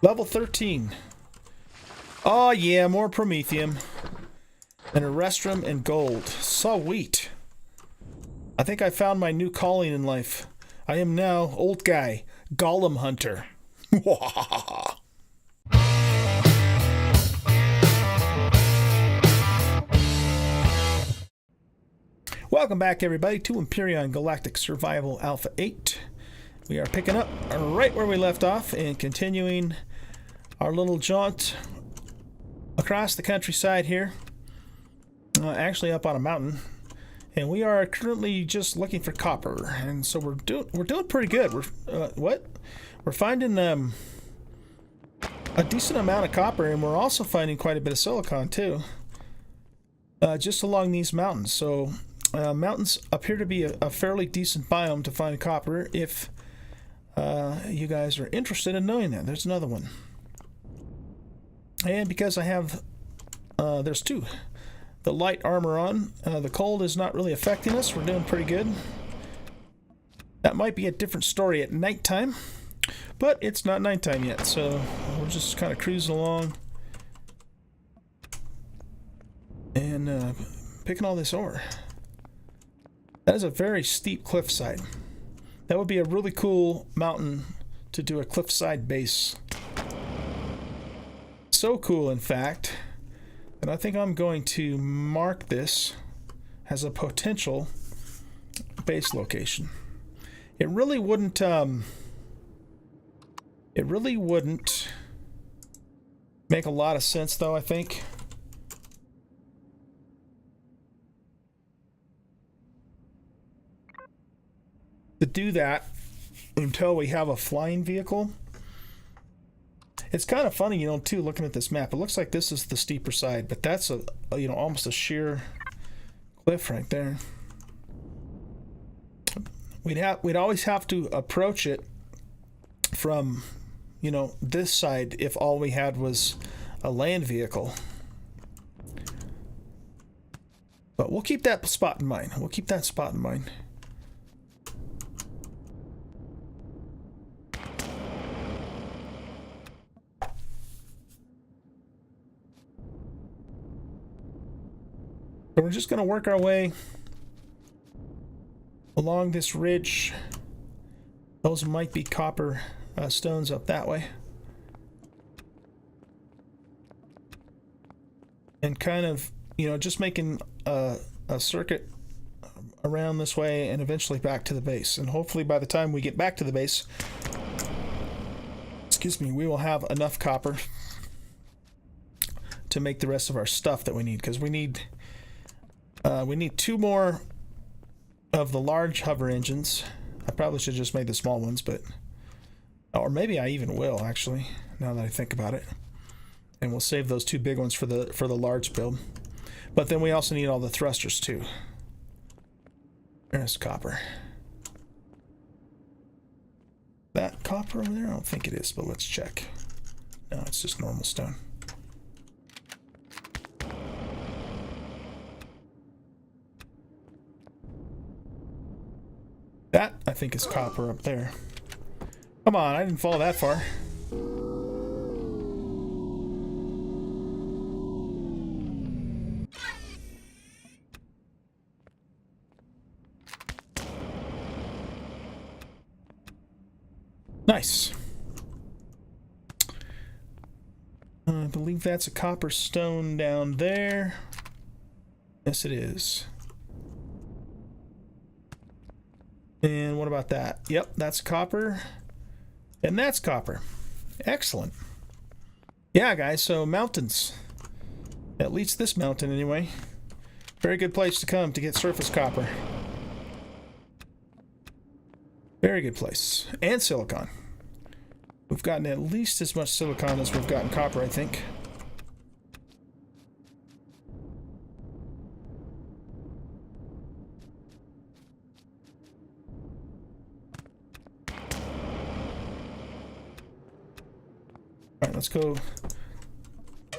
Level 13. Oh yeah, more promethium. And a restroom and gold. Sweet. I think I found my new calling in life. I am now Oldguy, Golem Hunter. Welcome back, everybody, to Empyrion Galactic Survival Alpha 8. We are picking up right where we left off and continuing our little jaunt across the countryside here. Actually up on a mountain. And we are currently just looking for copper. And so we're doing pretty good. We're finding a decent amount of copper, and we're also finding quite a bit of silicon too. Just along these mountains. So mountains appear to be a fairly decent biome to find copper if you guys are interested in knowing that. There's another one. And because I have, there's two. The light armor on, the cold is not really affecting us. We're doing pretty good. That might be a different story at nighttime, but it's not nighttime yet, so we're just kind of cruising along and picking all this ore. That is a very steep cliffside. That would be a really cool mountain to do a cliffside base. So cool, in fact, and I think I'm going to mark this as a potential base location. It really wouldn't make a lot of sense, though, I think. To do that until we have a flying vehicle. It's kind of funny, too, looking at this map. It looks like this is the steeper side, but that's almost a sheer cliff right there. We'd always have to approach it from, this side if all we had was a land vehicle. But we'll keep that spot in mind. So we're just going to work our way along this ridge. Those might be copper stones up that way. And kind of, just making a circuit around this way and eventually back to the base. And hopefully by the time we get back to the base, we will have enough copper to make the rest of our stuff that we need. Because we need two more of the large hover engines. I probably should have just made the small ones, but... Or maybe I even will, actually, now that I think about it. And we'll save those two big ones for the large build. But then we also need all the thrusters, too. There's copper. That copper over there? I don't think it is, but let's check. No, it's just normal stone. That, I think, is copper up there. Come on, I didn't fall that far. Nice. I believe that's a copper stone down there. Yes, it is. And what about that? Yep, that's copper. And that's copper. Excellent. Yeah, guys, so mountains. At least this mountain, anyway. Very good place to come to get surface copper. Very good place. And silicon. We've gotten at least as much silicon as we've gotten copper, I think. Alright, let's go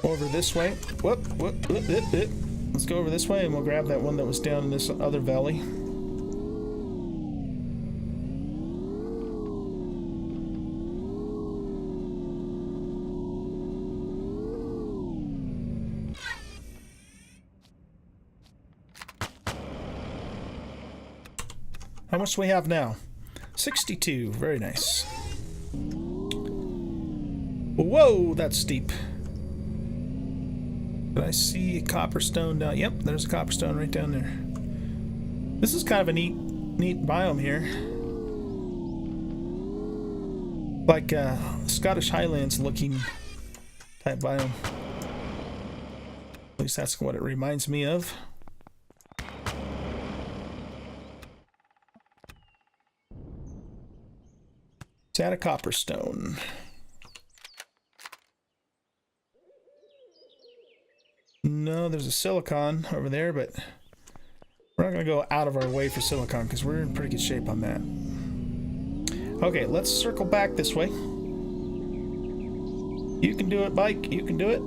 over this way. Let's go over this way and we'll grab that one that was down in this other valley. How much do we have now? 62. Very nice. Whoa, that's steep. Did I see a copper stone down? Yep, there's a copper stone right down there. This is kind of a neat biome here. Like Scottish Highlands looking type biome. At least that's what it reminds me of. Is that a copper stone? No, there's a silicon over there, but we're not going to go out of our way for silicon because we're in pretty good shape on that. Okay, let's circle back this way. You can do it, Bike. You can do it.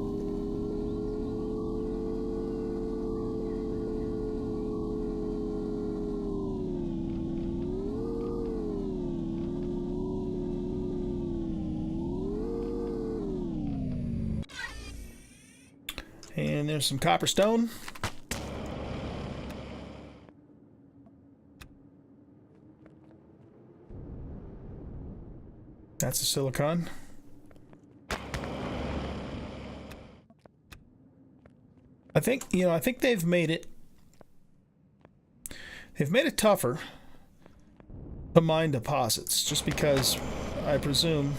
And there's some copper stone. That's a silicon. I think they've made it tougher to mine deposits just because I presume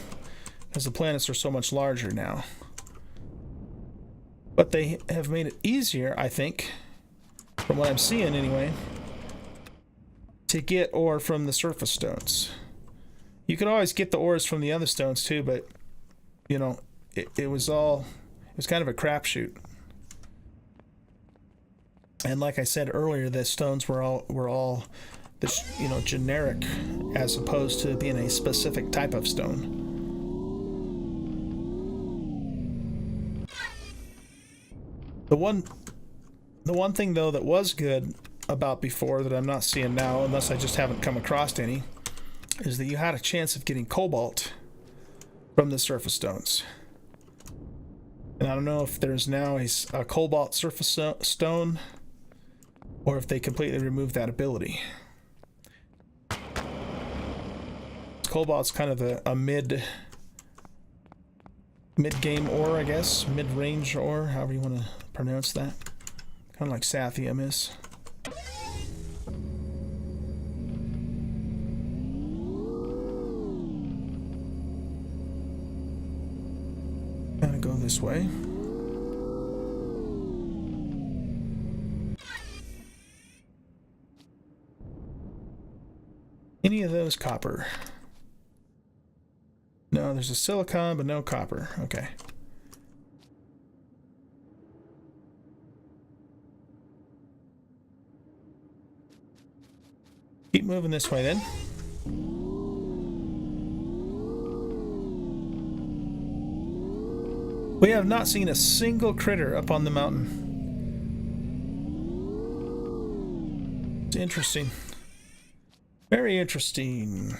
as the planets are so much larger now. But they have made it easier, I think, from what I'm seeing anyway, to get ore from the surface stones. You could always get the ores from the other stones too, but you know, it was kind of a crapshoot. And like I said earlier, the stones were all this, you know, generic as opposed to being a specific type of stone. The one thing though that was good about before that I'm not seeing now, unless I just haven't come across any, is that you had a chance of getting cobalt from the surface stones. And I don't know if there's now a cobalt surface stone or if they completely removed that ability. Cobalt's kind of a mid-game ore, I guess. Mid-range ore, however you want to pronounce that. Kind of like Sathium is. Gotta go this way. Any of those copper? No, there's a silicon, but no copper. Okay. Keep moving this way then. We have not seen a single critter up on the mountain. It's interesting. Very interesting.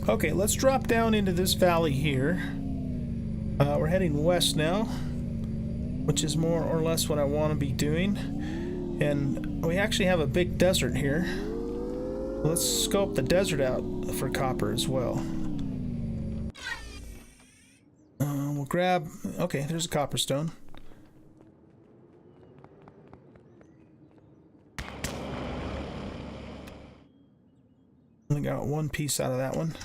Okay, let's drop down into this valley here. We're heading west now, which is more or less what I want to be doing. And we actually have a big desert here. Let's scope the desert out for copper as well. We'll grab... Okay, there's a copper stone. Only got one piece out of that one.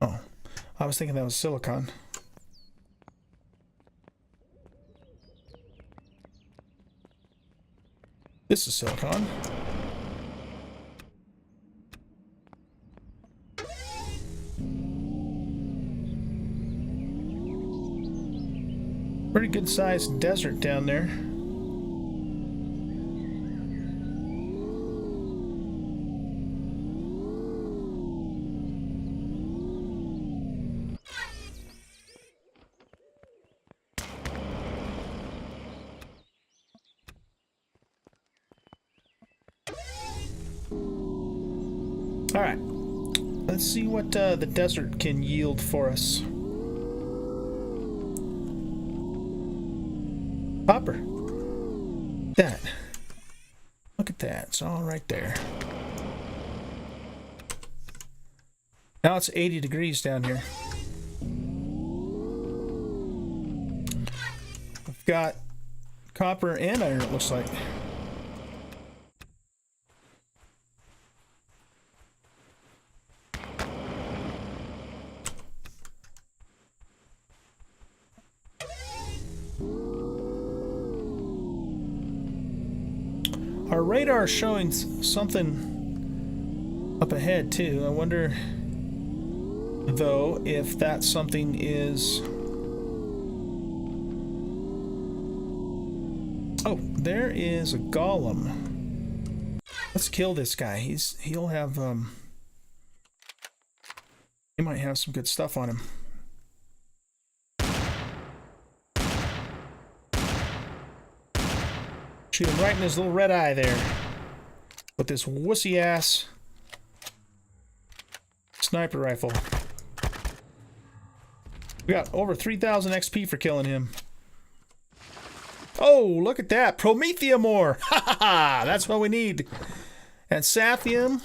Oh, I was thinking that was silicon. This is silicon. Pretty good sized desert down there. All right. Let's see what the desert can yield for us. Copper. That. Look at that. It's all right there. Now it's 80 degrees down here. We've got copper and iron, it looks like. Our radar is showing something up ahead too. I wonder though if that something is... Oh, there is a golem. Let's kill this guy. He'll have he might have some good stuff on him. Shoot him right in his little red eye there with this wussy ass sniper rifle. We got over 3,000 XP for killing him. Oh, look at that. Promethium ore. Ha ha ha. That's what we need. And Saphium.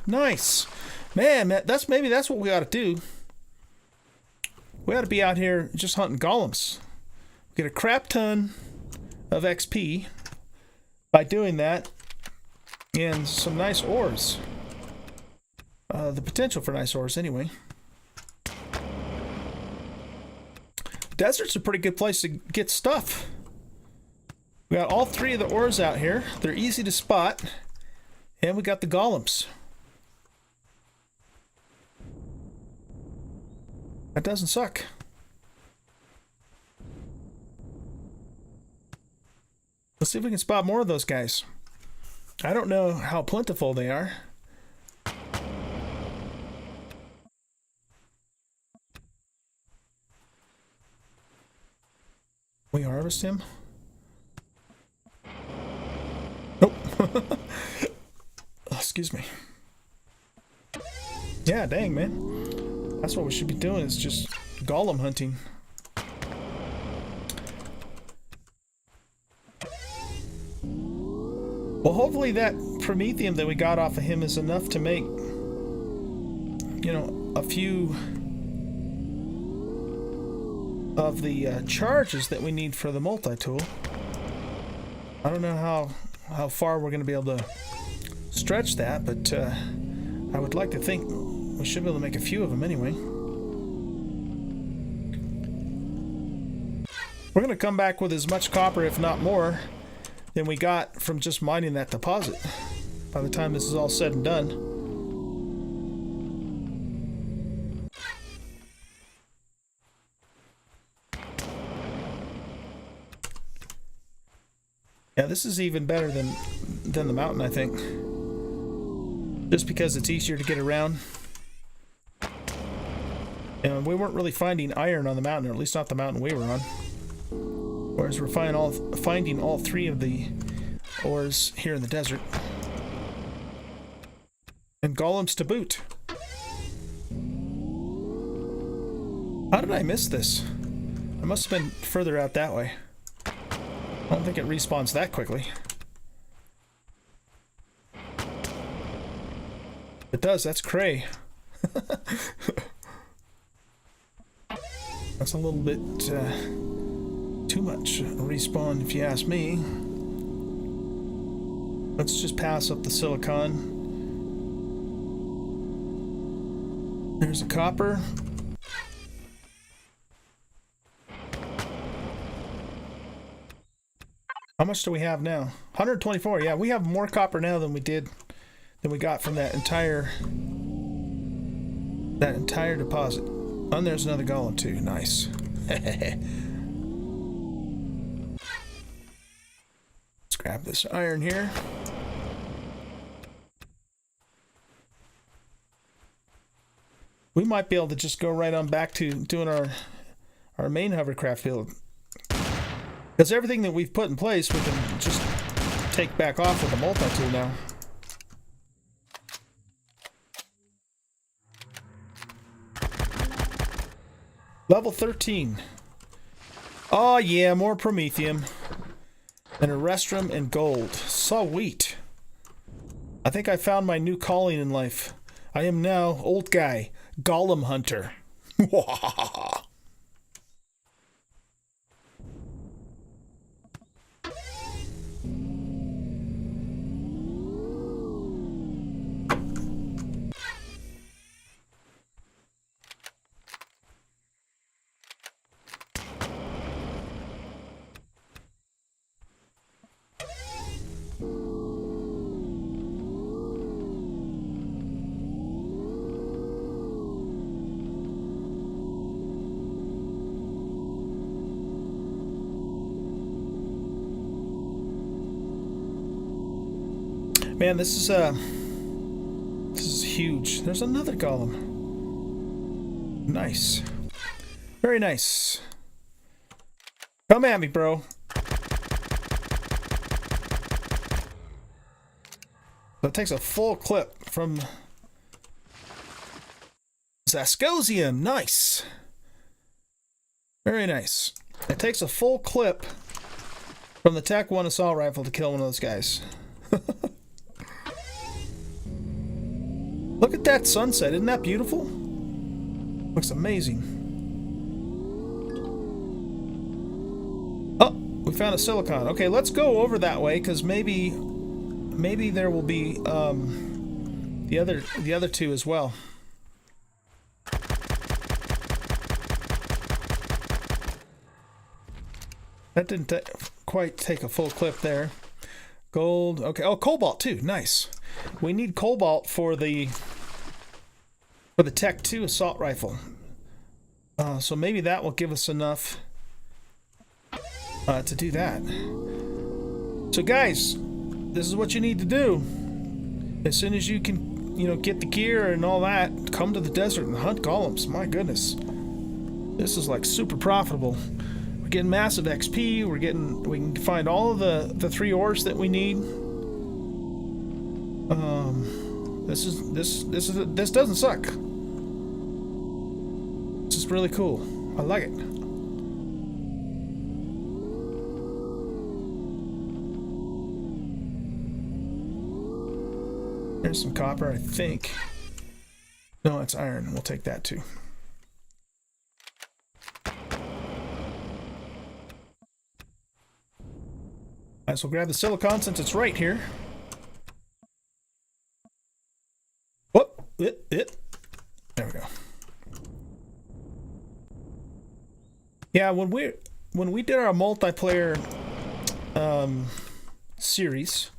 Nice. Man, maybe that's what we ought to do. We ought to be out here just hunting golems. Get a crap ton of XP by doing that. And some nice ores. The potential for nice ores anyway. Desert's a pretty good place to get stuff. We got all three of the ores out here. They're easy to spot. And we got the golems. That doesn't suck. Let's see if we can spot more of those guys. I don't know how plentiful they are. We harvest him? Nope. Excuse me. Yeah, dang, man. That's what we should be doing, is just golem hunting. Well, hopefully that promethium that we got off of him is enough to make, you know, a few of the charges that we need for the multi-tool. I don't know how far we're going to be able to stretch that, but I would like to think we should be able to make a few of them anyway. We're going to come back with as much copper, if not more, than we got from just mining that deposit by the time this is all said and done. Yeah, this is even better than the mountain, I think. Just because it's easier to get around. And we weren't really finding iron on the mountain, or at least not the mountain we were on. Whereas we're finding all three of the ores here in the desert. And golems to boot. How did I miss this? I must have been further out that way. I don't think it respawns that quickly. It does, that's cray. That's a little bit too much respawn if you ask me. Let's just pass up the silicon. There's a copper. How much do we have now? 124. Yeah, we have more copper now than we got from that entire deposit. And there's another golem too. Nice. Let's grab this iron here. We might be able to just go right on back to doing our main hovercraft build. Because everything that we've put in place, we can just take back off with the multi-tool now. Level 13. Oh yeah, more Promethium. And a restrum and gold. Sweet. I think I found my new calling in life. I am now Oldguy, Golem Hunter. Man, this is huge. There's another golem. Nice. Very nice. Come at me, bro. So it takes a full clip from Zascosium. Nice. Very nice. It takes a full clip from the Tech 1 assault rifle to kill one of those guys. Look at that sunset. Isn't that beautiful? Looks amazing. Oh, we found a silicon. Okay, let's go over that way because maybe there will be the other two as well. That didn't quite take a full clip there. Gold. Okay. Oh, cobalt too. Nice. We need cobalt for the Tech 2 assault rifle. So maybe that will give us enough to do that. So guys, this is what you need to do. As soon as you can, get the gear and all that, come to the desert and hunt golems. My goodness. This is like super profitable. We're getting massive XP. We can find all of the 3 ores that we need. This doesn't suck. This is really cool. I like it. There's some copper, I think. No, it's iron. We'll take that too. Might as well grab the silicon since it's right here. Whoop! There we go. Yeah, when we did our multiplayer series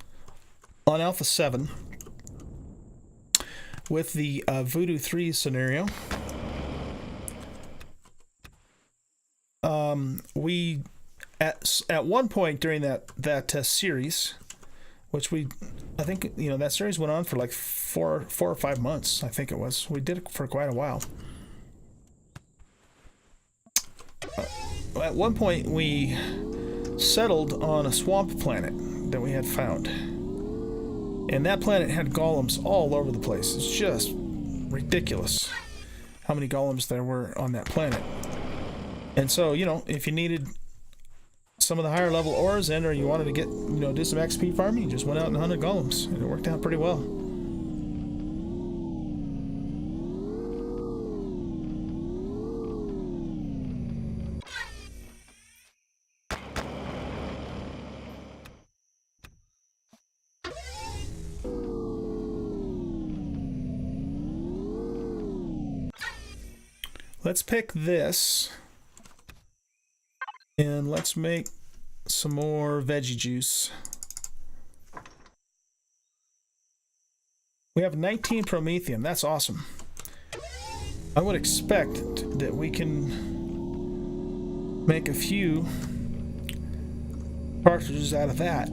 on Alpha 7 with the Voodoo 3 scenario, we at one point during that series, which I think that series went on for like four or 5 months. I think it was. We did it for quite a while. At one point we settled on a swamp planet that we had found, and that planet had golems all over the place. It's just ridiculous how many golems there were on that planet. And so if you needed some of the higher level ores in, or you wanted to get do some XP farming, you just went out and hunted golems, and it worked out pretty well. Let's pick this, and let's make some more veggie juice. We have 19 Promethium. That's awesome. I would expect that we can make a few cartridges out of that.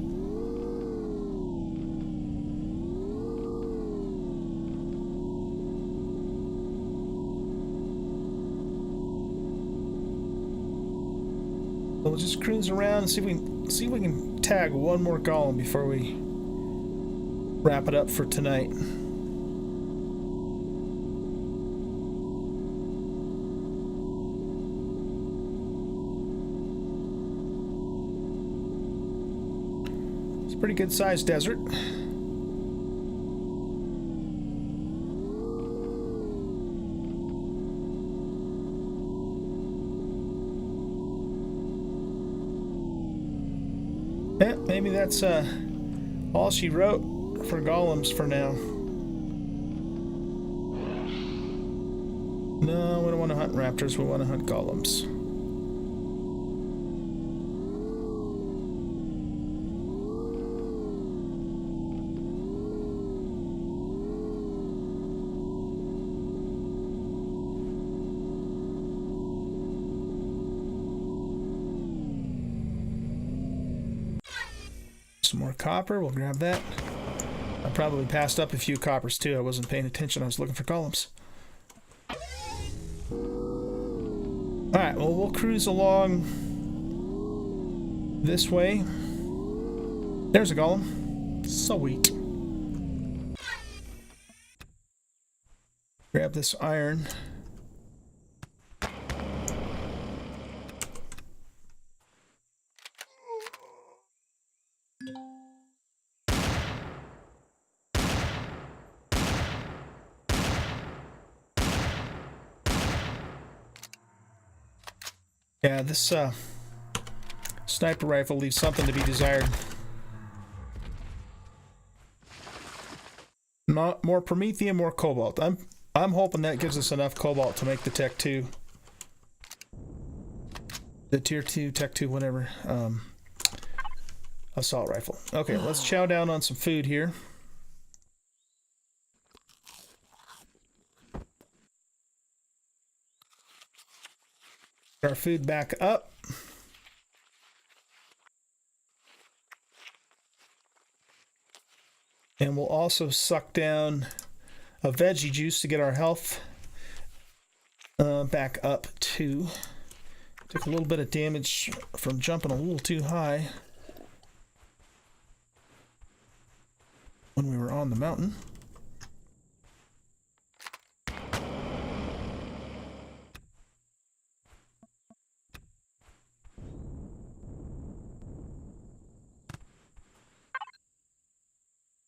We'll just cruise around and see if we can tag one more golem before we wrap it up for tonight. Pretty good sized desert. Yeah, maybe that's all she wrote for golems for now. No, we don't want to hunt raptors, we want to hunt golems. Some more copper, we'll grab that. I probably passed up a few coppers too. I wasn't paying attention, I was looking for golems. Alright, well, we'll cruise along this way. There's a golem. Sweet. Grab this iron. Yeah, this sniper rifle leaves something to be desired. Not more promethium, more cobalt. I'm hoping that gives us enough cobalt to make the Tech 2. The Tier 2, Tech 2, whatever. Assault rifle. Okay, let's chow down on some food here. Our food back up. And we'll also suck down a veggie juice to get our health back up too. Took a little bit of damage from jumping a little too high when we were on the mountain.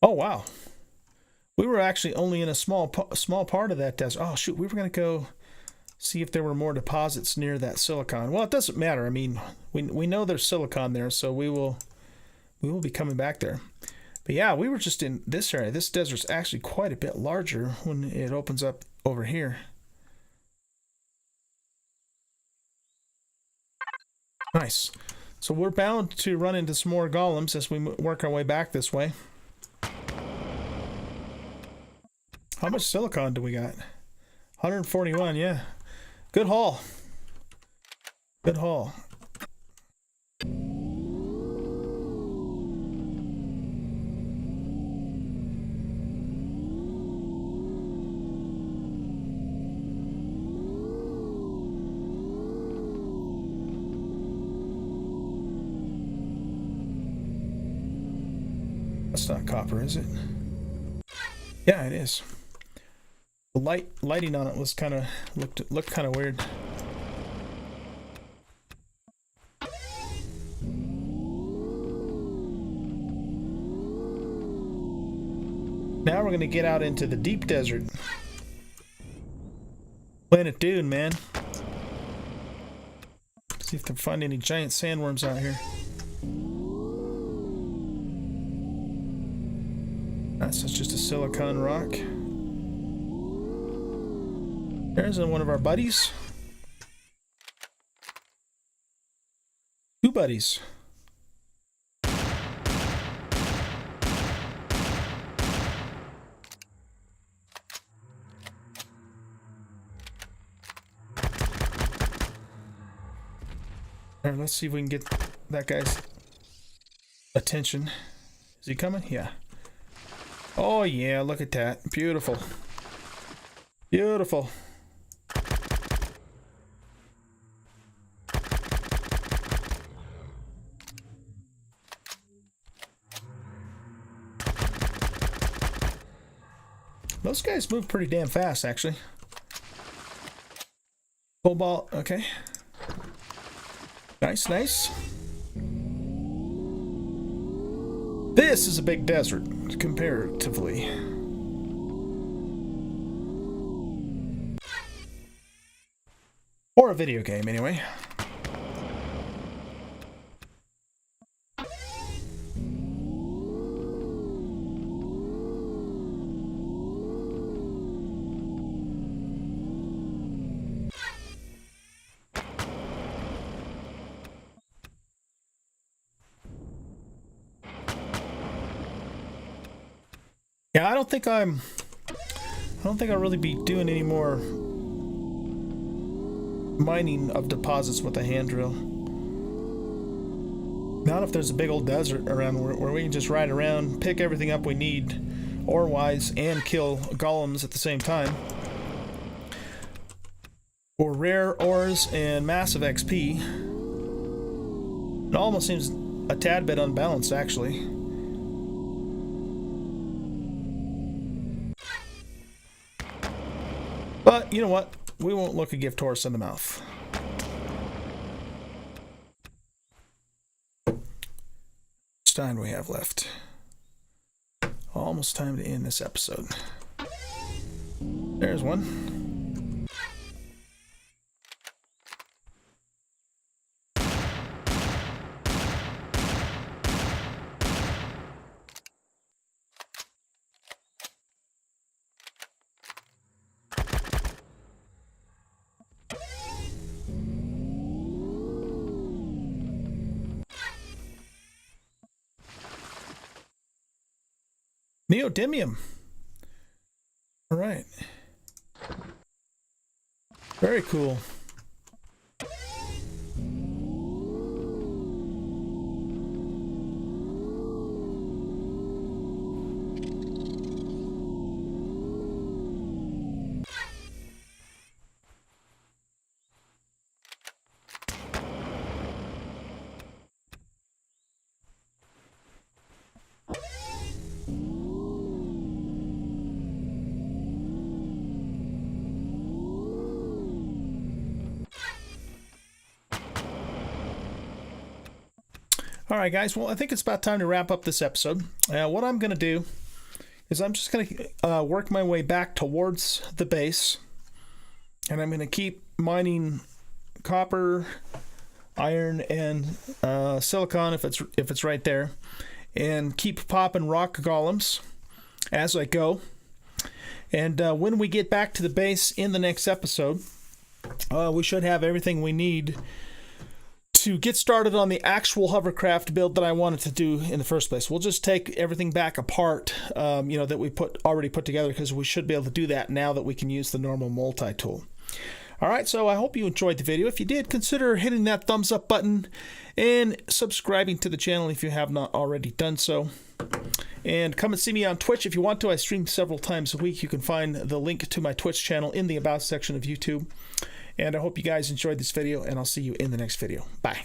Oh wow, we were actually only in a small part of that desert. Oh shoot, we were gonna go see if there were more deposits near that silicon. Well, it doesn't matter. I mean, we know there's silicon there, so we will be coming back there. But yeah, we were just in this area. This desert's actually quite a bit larger when it opens up over here. Nice. So we're bound to run into some more golems as we work our way back this way. How much silicon do we got? 141, yeah. Good haul. Good haul. That's not copper, is it? Yeah, it is. The lighting on it was kind of looked kind of weird. Now we're gonna get out into the deep desert. Planet Dune, man. See if they find any giant sandworms out here. That's just a silicon rock. There's one of our buddies. Two buddies. All right, let's see if we can get that guy's attention. Is he coming? Yeah. Oh yeah, look at that. Beautiful. Beautiful. Those guys move pretty damn fast, actually. Cobalt, okay. Nice, nice. This is a big desert, comparatively. Or a video game, anyway. Yeah, I don't think I'll really be doing any more mining of deposits with a hand drill. Not if there's a big old desert around where we can just ride around, pick everything up we need, ore-wise, and kill golems at the same time. For rare ores and massive XP. It almost seems a tad bit unbalanced, actually. But, you know what? We won't look a gift horse in the mouth. How much time do we have left? Almost time to end this episode. There's one. Neodymium. All right. Very cool. All right, guys. Well, I think it's about time to wrap up this episode. What I'm going to do is I'm just going to work my way back towards the base, and I'm going to keep mining copper, iron, and silicon if it's right there, and keep popping rock golems as I go. And when we get back to the base in the next episode, we should have everything we need to get started on the actual hovercraft build that I wanted to do in the first place. We'll just take everything back apart, that we already put together, because we should be able to do that now that we can use the normal multi-tool. All right, so I hope you enjoyed the video. If you did, consider hitting that thumbs up button and subscribing to the channel if you have not already done so. And come and see me on Twitch if you want to. I stream several times a week. You can find the link to my Twitch channel in the About section of YouTube. And I hope you guys enjoyed this video, and I'll see you in the next video. Bye.